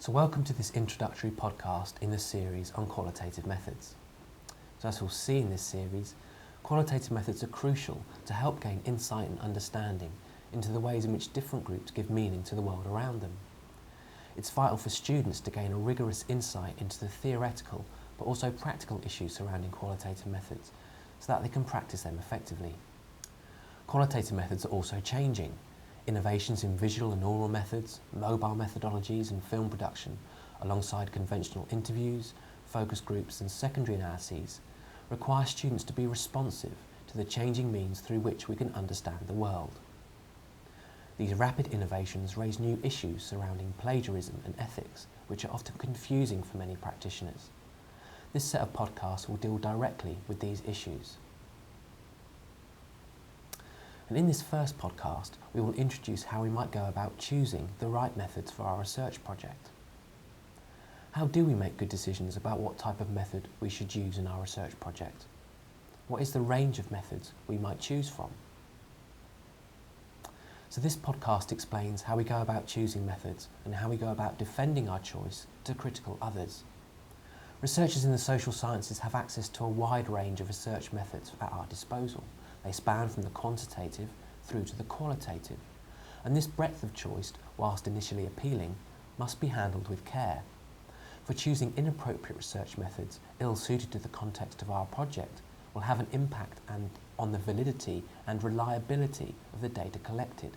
So welcome to this introductory podcast in the series on qualitative methods. So as we'll see in this series, qualitative methods are crucial to help gain insight and understanding into the ways in which different groups give meaning to the world around them. It's vital for students to gain a rigorous insight into the theoretical but also practical issues surrounding qualitative methods so that they can practice them effectively. Qualitative methods are also changing. Innovations in visual and oral methods, mobile methodologies and film production, alongside conventional interviews, focus groups and secondary analyses, require students to be responsive to the changing means through which we can understand the world. These rapid innovations raise new issues surrounding plagiarism and ethics, which are often confusing for many practitioners. This set of podcasts will deal directly with these issues. And in this first podcast, we will introduce how we might go about choosing the right methods for our research project. How do we make good decisions about what type of method we should use in our research project? What is the range of methods we might choose from? So this podcast explains how we go about choosing methods and how we go about defending our choice to critical others. Researchers in the social sciences have access to a wide range of research methods at our disposal. They span from the quantitative through to the qualitative, and this breadth of choice, whilst initially appealing, must be handled with care. For choosing inappropriate research methods ill-suited to the context of our project will have an impact on the validity and reliability of the data collected.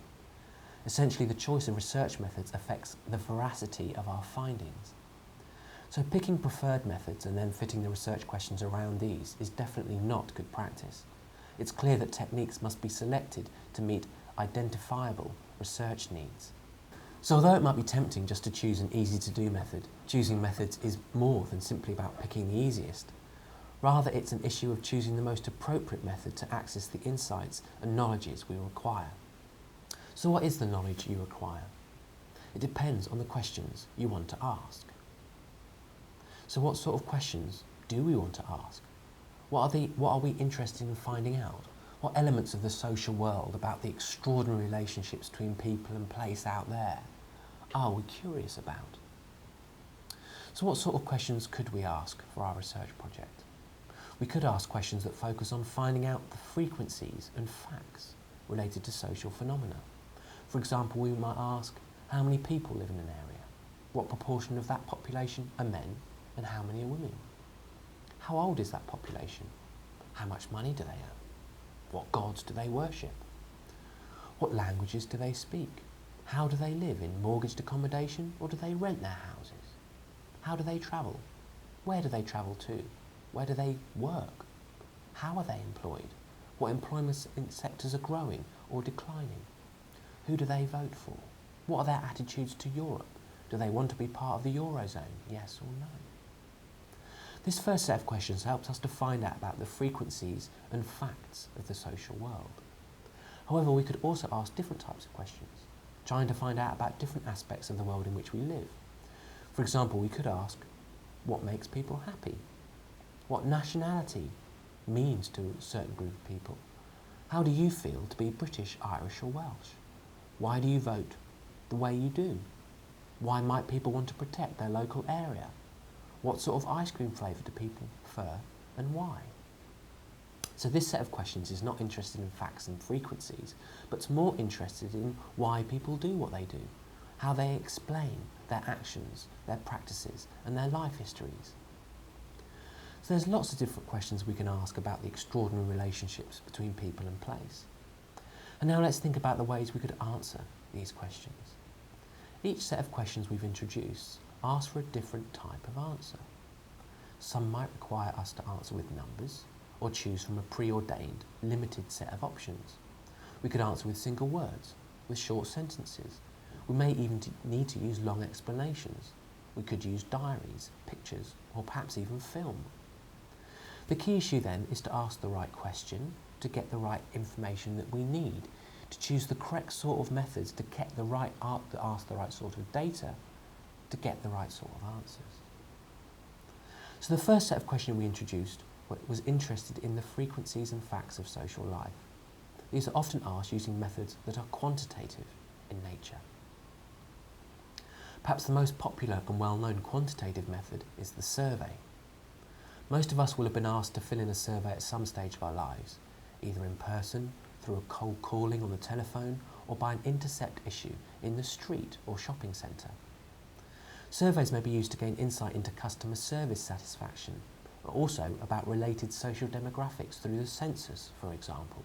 Essentially, the choice of research methods affects the veracity of our findings. So picking preferred methods and then fitting the research questions around these is definitely not good practice. It's clear that techniques must be selected to meet identifiable research needs. So although it might be tempting just to choose an easy-to-do method, choosing methods is more than simply about picking the easiest. Rather, it's an issue of choosing the most appropriate method to access the insights and knowledges we require. So what is the knowledge you require? It depends on the questions you want to ask. So what sort of questions do we want to ask? What are we interested in finding out? What elements of the social world about the extraordinary relationships between people and place out there are we curious about? So what sort of questions could we ask for our research project? We could ask questions that focus on finding out the frequencies and facts related to social phenomena. For example, we might ask, how many people live in an area? What proportion of that population are men and how many are women? How old is that population? How much money do they earn? What gods do they worship? What languages do they speak? How do they live, in mortgaged accommodation or do they rent their houses? How do they travel? Where do they travel to? Where do they work? How are they employed? What employment sectors are growing or declining? Who do they vote for? What are their attitudes to Europe? Do they want to be part of the Eurozone, yes or no? This first set of questions helps us to find out about the frequencies and facts of the social world. However, we could also ask different types of questions, trying to find out about different aspects of the world in which we live. For example, we could ask, what makes people happy? What nationality means to a certain group of people? How do you feel to be British, Irish or Welsh? Why do you vote the way you do? Why might people want to protect their local area? What sort of ice cream flavour do people prefer and why? So this set of questions is not interested in facts and frequencies, but it's more interested in why people do what they do, how they explain their actions, their practices and their life histories. So there's lots of different questions we can ask about the extraordinary relationships between people and place. And now let's think about the ways we could answer these questions. Each set of questions we've introduced ask for a different type of answer. Some might require us to answer with numbers or choose from a preordained, limited set of options. We could answer with single words, with short sentences. We may even need to use long explanations. We could use diaries, pictures, or perhaps even film. The key issue then is to ask the right question, to get the right information that we need, to choose the correct sort of methods to get the right to ask the right sort of data, to get the right sort of answers. So the first set of questions we introduced was interested in the frequencies and facts of social life. These are often asked using methods that are quantitative in nature. Perhaps the most popular and well-known quantitative method is the survey. Most of us will have been asked to fill in a survey at some stage of our lives, either in person, through a cold calling on the telephone, or by an intercept issue in the street or shopping centre. Surveys may be used to gain insight into customer service satisfaction, but also about related social demographics through the census, for example.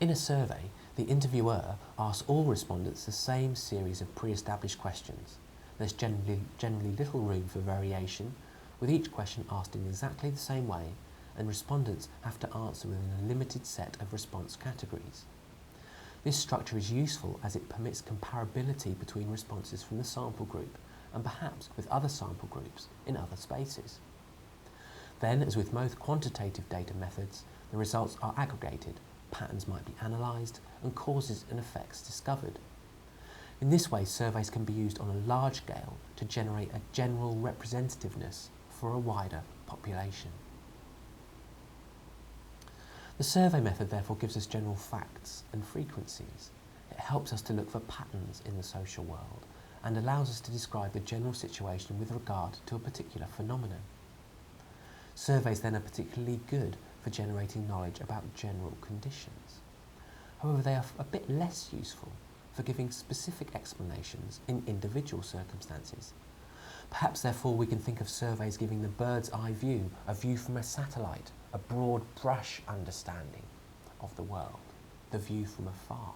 In a survey, the interviewer asks all respondents the same series of pre-established questions. There's generally little room for variation, with each question asked in exactly the same way, and respondents have to answer within a limited set of response categories. This structure is useful as it permits comparability between responses from the sample group and perhaps with other sample groups in other spaces. Then, as with most quantitative data methods, the results are aggregated, patterns might be analysed, and causes and effects discovered. In this way, surveys can be used on a large scale to generate a general representativeness for a wider population. The survey method therefore gives us general facts and frequencies. It helps us to look for patterns in the social world and allows us to describe the general situation with regard to a particular phenomenon. Surveys then are particularly good for generating knowledge about general conditions. However, they are a bit less useful for giving specific explanations in individual circumstances. Perhaps therefore we can think of surveys giving the bird's eye view, a view from a satellite, a broad brush understanding of the world, the view from afar.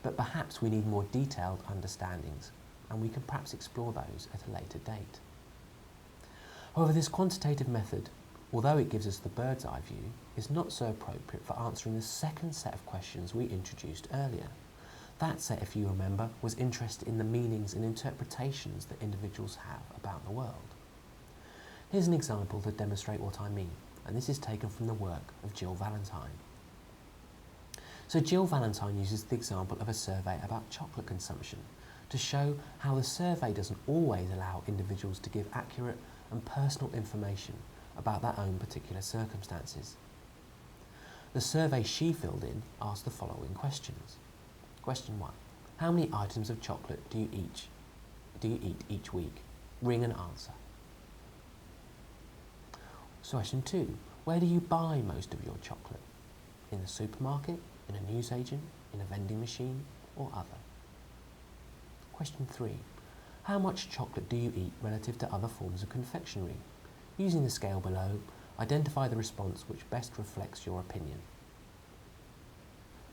But perhaps we need more detailed understandings, and we can perhaps explore those at a later date. However, this quantitative method, although it gives us the bird's eye view, is not so appropriate for answering the second set of questions we introduced earlier. That set, if you remember, was interested in the meanings and interpretations that individuals have about the world. Here's an example to demonstrate what I mean, and this is taken from the work of Jill Valentine. So Jill Valentine uses the example of a survey about chocolate consumption to show how the survey doesn't always allow individuals to give accurate and personal information about their own particular circumstances. The survey she filled in asked the following questions. Question 1. How many items of chocolate do you eat each week? Ring and answer. Question 2. Where do you buy most of your chocolate? In the supermarket, in a newsagent, in a vending machine, or other? Question 3. How much chocolate do you eat relative to other forms of confectionery? Using the scale below, identify the response which best reflects your opinion.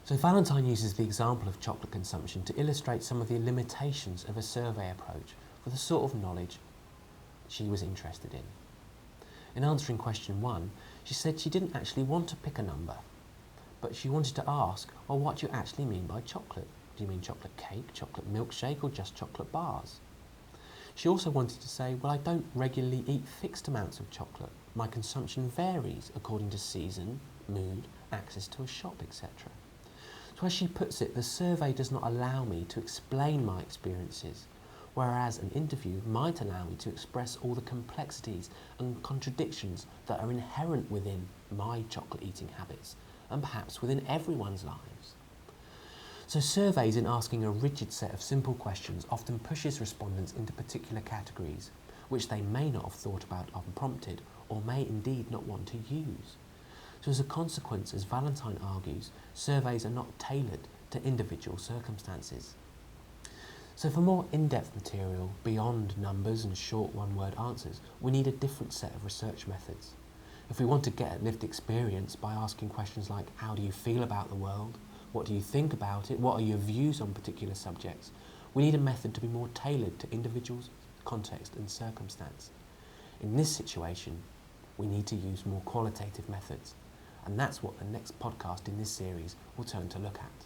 So Valentine uses the example of chocolate consumption to illustrate some of the limitations of a survey approach for the sort of knowledge she was interested in. In answering question 1, she said she didn't actually want to pick a number, but she wanted to ask, well, what do you actually mean by chocolate? Do you mean chocolate cake, chocolate milkshake, or just chocolate bars? She also wanted to say, well, I don't regularly eat fixed amounts of chocolate. My consumption varies according to season, mood, access to a shop, etc. So as she puts it, the survey does not allow me to explain my experiences, whereas an interview might allow me to express all the complexities and contradictions that are inherent within my chocolate eating habits, and perhaps within everyone's lives. So surveys, in asking a rigid set of simple questions, often pushes respondents into particular categories, which they may not have thought about unprompted, or may indeed not want to use. So as a consequence, as Valentine argues, surveys are not tailored to individual circumstances. So for more in-depth material beyond numbers and short one-word answers, we need a different set of research methods. If we want to get at lived experience by asking questions like, how do you feel about the world? What do you think about it? What are your views on particular subjects? We need a method to be more tailored to individuals, context and circumstance. In this situation, we need to use more qualitative methods. And that's what the next podcast in this series will turn to look at.